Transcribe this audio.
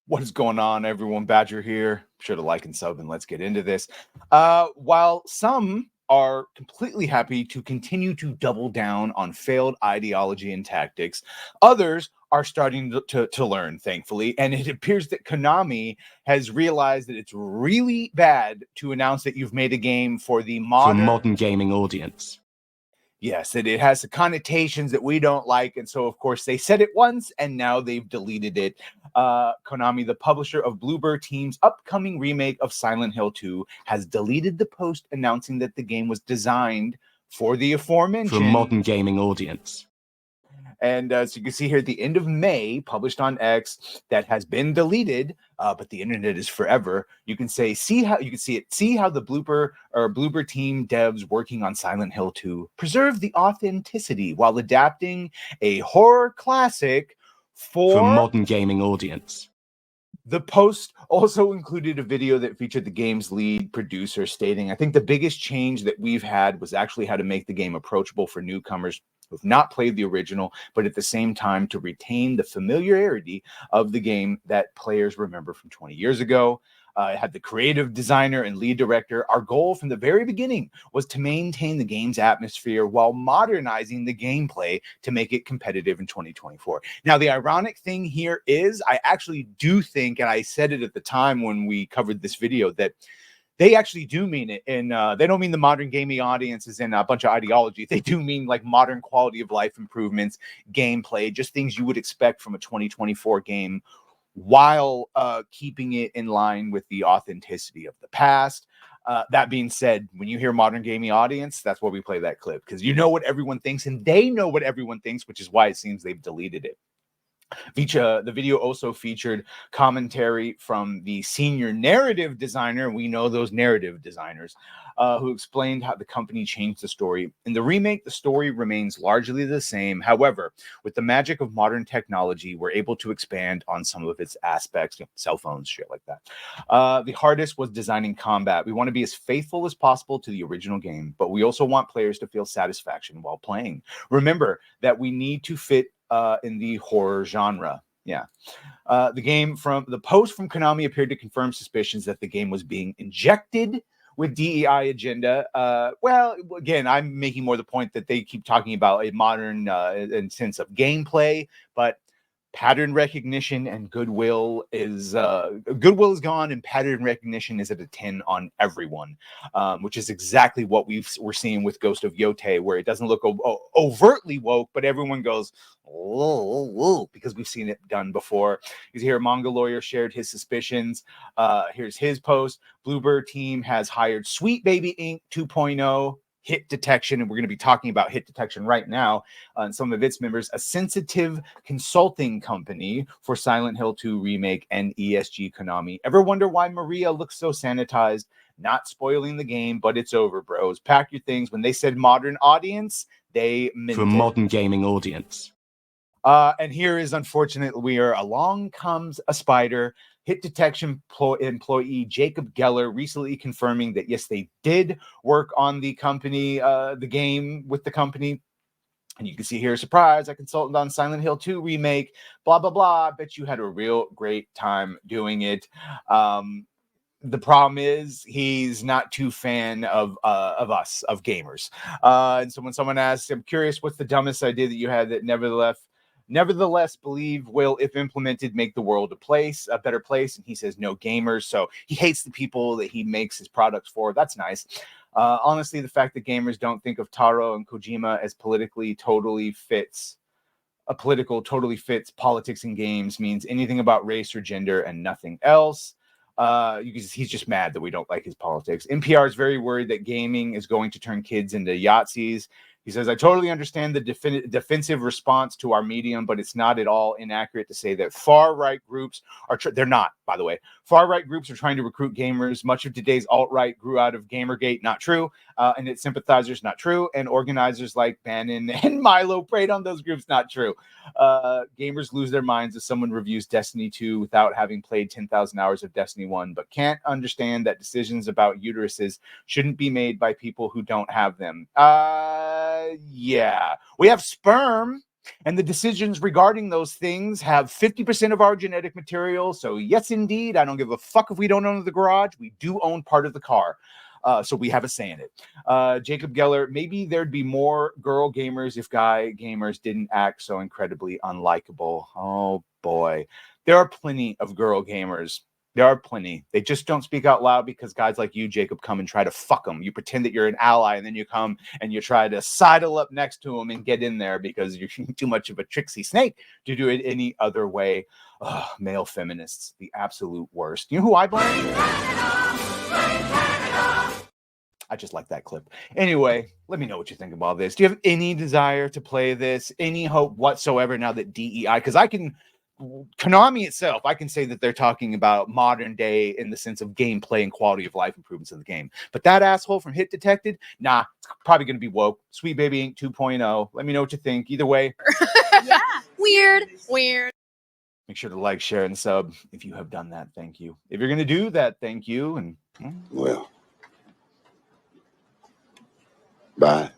What is going on, everyone? Badger here. Sure to like and sub, and let's get into this. While some are completely happy to continue to double down on failed ideology and tactics, others are starting to learn, thankfully. And it appears that Konami has realized that it's really bad to announce that you've made a game for the modern gaming audience. Yes, it has the connotations that we don't like. And so, of course, they said it once and now they've deleted it. Konami, the publisher of Bloober Team's upcoming remake of Silent Hill 2, has deleted the post announcing that the game was designed for the aforementioned modern gaming audience. And so you can see here at the end of May, published on X, that has been deleted, but the internet is forever. You can say, see how the Bloober Team devs working on Silent Hill 2 preserve the authenticity while adapting a horror classic for modern gaming audience. The post also included a video that featured the game's lead producer stating, I think the biggest change that we've had was actually how to make the game approachable for newcomers who've not played the original, but at the same time to retain the familiarity of the game that players remember from 20 years ago. It had the creative designer and lead director. Our goal from the very beginning was to maintain the game's atmosphere while modernizing the gameplay to make it competitive in 2024. Now, the ironic thing here is I actually do think, and I said it at the time when we covered this video, that they actually do mean it. And they don't mean the modern gaming audience is in a bunch of ideology. They do mean like modern quality of life improvements, gameplay, just things you would expect from a 2024 game, while keeping it in line with the authenticity of the past. That being said, when you hear modern gaming audience, that's why we play that clip, because you know what everyone thinks and they know what everyone thinks, which is why it seems they've deleted it. The video also featured commentary from the senior narrative designer. We know those narrative designers who explained how the company changed the story. In the remake, the story remains largely the same. However, with the magic of modern technology, we're able to expand on some of its aspects, cell phones, shit like that. The hardest was designing combat. We want to be as faithful as possible to the original game, but we also want players to feel satisfaction while playing. Remember that we need to fit in the horror genre. The post from Konami appeared to confirm suspicions that the game was being injected with DEI agenda. Well, again, I'm making more the point that they keep talking about a modern sense of gameplay, but pattern recognition and goodwill is gone, and pattern recognition is at a 10 on everyone, which is exactly what we're seeing with Ghost of Yote, where it doesn't look overtly woke, but everyone goes because we've seen it done before. You here, Manga Lawyer shared his suspicions. Here's his post. Bloober Team has hired Sweet Baby Inc. 2.0 hit detection, and we're going to be talking about hit detection right now, and some of its members, a sensitive consulting company for Silent Hill 2 remake and ESG Konami. Ever wonder why Maria looks so sanitized? Not spoiling the game, but it's over, bros. Pack your things. When they said modern audience, they meant for modern gaming audience. And here is, unfortunately, along comes a spider. Hit detection employee Jacob Geller recently confirming that, yes, they did work on the game with the company. And you can see here, surprise, I consulted on Silent Hill 2 remake, blah, blah, blah. Bet you had a real great time doing it. The problem is he's not too fan of us, of gamers. And so when someone asks, I'm curious, what's the dumbest idea that you had that nevertheless believe will, if implemented, make the world a better place? And he says no gamers. So he hates the people that he makes his products for. That's nice. Honestly, the fact that gamers don't think of Taro and Kojima as totally fits politics in games means anything about race or gender and nothing else. He's just mad that we don't like his politics. NPR is very worried that gaming is going to turn kids into Yahtzees. He says, I totally understand the defensive response to our medium, but it's not at all inaccurate to say that far-right groups they're not, by the way. Far-right groups are trying to recruit gamers. Much of today's alt-right grew out of Gamergate, not true. And its sympathizers, not true. And organizers like Bannon and Milo preyed on those groups, not true. Gamers lose their minds if someone reviews Destiny 2 without having played 10,000 hours of Destiny 1, but can't understand that decisions about uteruses shouldn't be made by people who don't have them. Yeah. We have sperm. And the decisions regarding those things have 50% of our genetic material. So yes, indeed, I don't give a fuck if we don't own the garage. We do own part of the car. So we have a say in it. Jacob Geller, maybe there'd be more girl gamers if guy gamers didn't act so incredibly unlikable. Oh boy. There are plenty of girl gamers. There are plenty. They just don't speak out loud because guys like you, Jacob, come and try to fuck them. You pretend that you're an ally, and then you come and you try to sidle up next to them and get in there because you're too much of a tricksy snake to do it any other way. Ugh, male feminists, the absolute worst. You know who I blame? I just like that clip. Anyway, let me know what you think about this. Do you have any desire to play this? Any hope whatsoever now that DEI? Because Konami itself, I can say that they're talking about modern day in the sense of gameplay and quality of life improvements in the game. But that asshole from Hit Detected, nah, it's probably going to be woke. Sweet Baby Inc. 2.0. Let me know what you think. Either way. Yeah. Weird. Make sure to like, share, and sub if you have done that. Thank you. If you're going to do that, thank you. And well, bye.